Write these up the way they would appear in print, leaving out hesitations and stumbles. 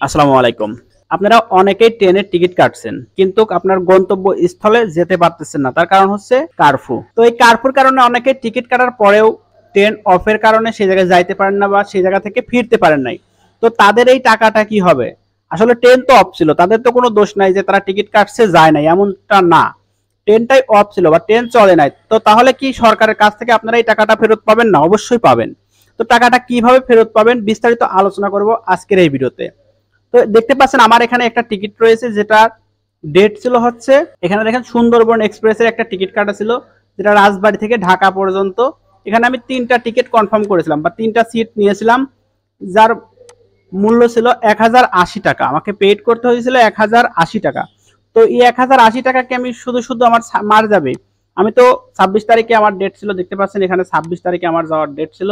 আসসালামু আলাইকুম। আপনারা অনেকেই ট্রেনের টিকিট কাটছেন, কিন্তু আপনার গন্তব্য স্থলে যেতে পারতেছেন না। তার কারণ হচ্ছে কারফু। তো এই কারফুর কারণে অনেকে টিকিট কাটার পরেও ট্রেন অফের কারণে সেই জায়গায় যাইতে পারেন না বা সেই জায়গা থেকে ফিরতে পারেন নাই। তো তাদের এই টাকাটা কি হবে? আসলে ট্রেন তো অফ ছিল, তাদের তো কোনো দোষ নাই যে তারা টিকিট কাটছে যায় নাই, এমনটা না। ট্রেনটাই অফ ছিল বা ট্রেন চলে নাই, তো তাহলে কি সরকারের কাছ থেকে আপনারা এই টাকাটা ফেরত পাবেন না? অবশ্যই পাবেন। তো টাকাটা কিভাবে ফেরত পাবেন বিস্তারিত আলোচনা করব আজকের এই ভিডিওতে। তো দেখতে পাচ্ছেন আমার এখানে একটা টিকিট রয়েছে, যেটা ডেট ছিল হচ্ছে, এখানে দেখেন সুন্দরবন এক্সপ্রেসের একটা টিকিট কাটা ছিল, যেটা রাজবাড়ী থেকে ঢাকা পর্যন্ত। এখানে আমি 3টা টিকিট কনফার্ম করেছিলাম বা 3টা সিট নিয়েছিলাম, যার মূল্য ছিল 1080 টাকা। আমাকে পেড করতে হয়েছিল 1080 টাকা। তো এই 1080 টাকাকে আমি শুধু শুধু আমার মার যাবে। আমি তো 26 তারিখে আমার ডেট ছিল, দেখতে পাচ্ছেন এখানে 26 তারিখে আমার যাওয়ার ডেট ছিল,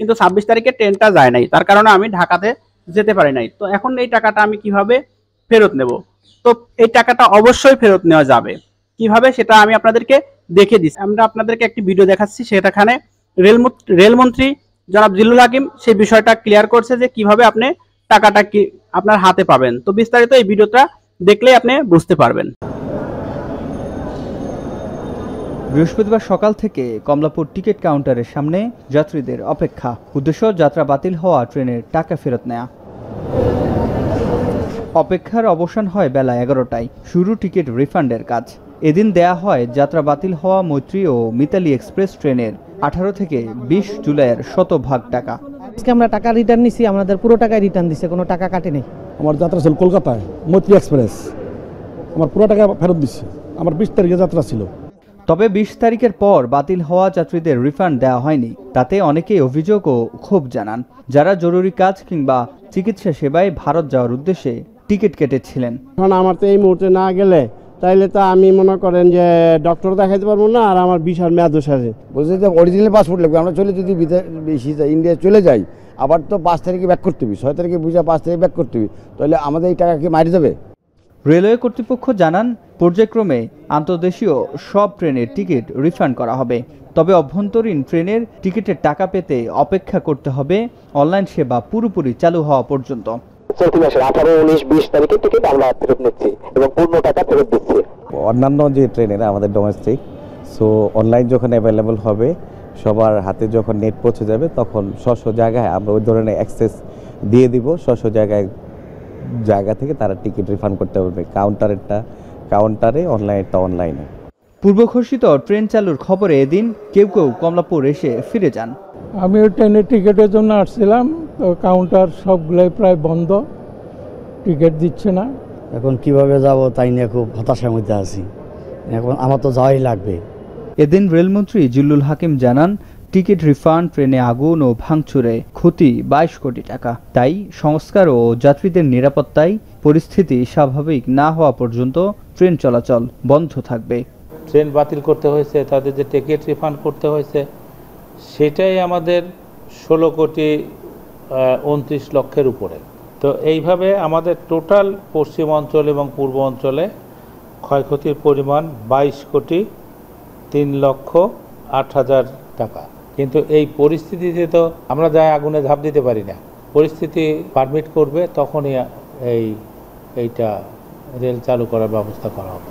কিন্তু 26 তারিখে ট্রেনটা যায় নাই, তার কারণে আমি ঢাকাতে যেতে পারি নাই। তো এখন এই টাকাটা আমি কিভাবে ফেরত নেব? তো এই টাকাটা অবশ্যই ফেরত নেওয়া যাবে। কিভাবে সেটা আমি আপনাদেরকে দেখে দিচ্ছি। আমরা আপনাদেরকে একটি ভিডিও দেখাচ্ছি, সেটাখানে রেলমন্ত্রী জনাব জিল্লুল হাকিম সেই বিষয়টা ক্লিয়ার করছে যে কিভাবে আপনি টাকাটা কি আপনার হাতে পাবেন। তো বিস্তারিত এই ভিডিওটা দেখলেই আপনি বুঝতে পারবেন। বৃহস্পতিবার সকাল থেকে কমলাপুর টিকিট কাউন্টারের সামনে যাত্রীদের অপেক্ষা। উদ্দেশ্য যাত্রা বাতিল হওয়া ট্রেনের টাকা ফেরত নেওয়া। অপেক্ষার অবসান হয় বেলা 11টায়। শুরু টিকিট রিফান্ডের কাজ। এদিন দেয়া হয় যাত্রা বাতিল হওয়া মৈত্রী ও মিতালি এক্সপ্রেস ট্রেনের 18 থেকে 20 জুলাইয়ের শতভাগ টাকা। আজকে আমরা টাকা রিটার্ন নিছি, আমাদের পুরো টাকাই রিটার্ন দিছে, কোনো টাকা কাটেনি। আমার যাত্রা ছিল কলকাতায় মৈত্রী এক্সপ্রেস, আমার পুরো টাকা ফেরত দিচ্ছে। আমার 20 তারিখে যাত্রা ছিল। তবে 20 তারিখের পর বাতিল হওয়া যাত্রীদের রিফান্ড দেওয়া হয়নি। তাতে অনেকেই অভিযোগ ও ক্ষোভ জানান, যারা জরুরি কাজ কিংবা চিকিৎসা সেবায় ভারত যাওয়ার উদ্দেশ্যে টিকিট কেটেছিলেন। এখন আমার তো এই মুহূর্তে না গেলে তাইলে তো আমি মনে করেন যে ডক্টর দেখাইতে পারবো না, আর আমার বিশাল মেয়াদ আছে। বলছে যে অরিজিনাল পাসপোর্ট লাগবে। আমরা চলে যদি বেশি ইন্ডিয়া চলে যাই, আবার তো 5 তারিখে ব্যাক করতে হবে, 6 তারিখে বুঝা 5 তারিখে ব্যাক করতে হবে, তাহলে আমাদের এই টাকা কি মারি যাবে? রেলওয়ে কর্তৃপক্ষ জানান, পর্যায়ক্রমে আন্তর্দেশীয় সব ট্রেনের টিকিট রিফান্ড করা হবে। তবে অভ্যন্তরীণ ট্রেনের টিকিটের টাকা পেতে অপেক্ষা করতে হবে অনলাইন সেবা পুরোপুরি চালু হওয়া পর্যন্ত। চলতি মাসের 18, 19, 20 তারিখের টিকিট আমরা ফেরত নিচ্ছি এবং পূর্ণ টাকা ফেরত দিচ্ছি। অন্যান্য যে ট্রেনের আমাদের ডোমেস্টিক, সো অনলাইন যখন অ্যাভেলেবল হবে, সবার হাতে যখন নেট পৌঁছে যাবে, তখন স্ব জায়গায় আমরা ওই ধরনের অ্যাক্সেস দিয়ে দিব। স্ব জায়গা থেকে তারা টিকিট রিফান্ড করতে পারবে। কাউন্টারে, অনলাইনটা অনলাইনে। পূর্ব ঘোষিত ট্রেন চালুর খবরে এদিন কেউ কেউ কমলাপুর এসে ফিরে যান। আমি ওই ট্রেনের টিকিটের জন্য আসছিলাম, তো কাউন্টার সবগুলোই প্রায় বন্ধ, টিকিট দিচ্ছে না। এখন কিভাবে যাব তাই নিয়ে খুব হতাশার মধ্যে আছি। এখন আমার তো যাওয়াই লাগবে। এদিন রেলমন্ত্রী জিল্লুল হাকিম জানান, টিকিট রিফান্ড, ট্রেনে আগুন ও ভাঙচুরে ক্ষতি 22 কোটি টাকা। তাই সংস্কার ও যাত্রীদের নিরাপত্তায় পরিস্থিতি স্বাভাবিক না হওয়া পর্যন্ত ট্রেন চলাচল বন্ধ থাকবে। ট্রেন বাতিল করতে হয়েছে, তাদের যে টিকিট রিফান্ড করতে হয়েছে, সেটাই আমাদের 16 কোটি 29 লক্ষের উপরে। তো এইভাবে আমাদের টোটাল পশ্চিম অঞ্চল এবং পূর্ব অঞ্চলে ক্ষয়ক্ষতির পরিমাণ 22 কোটি 3 লক্ষ 8 হাজার টাকা। কিন্তু এই পরিস্থিতিতে তো আমরা যাই আগুনে ঝাঁপ দিতে পারি না। পরিস্থিতি পারমিট করবে তখনই এইটা রেল চালু করার ব্যবস্থা করা হবে।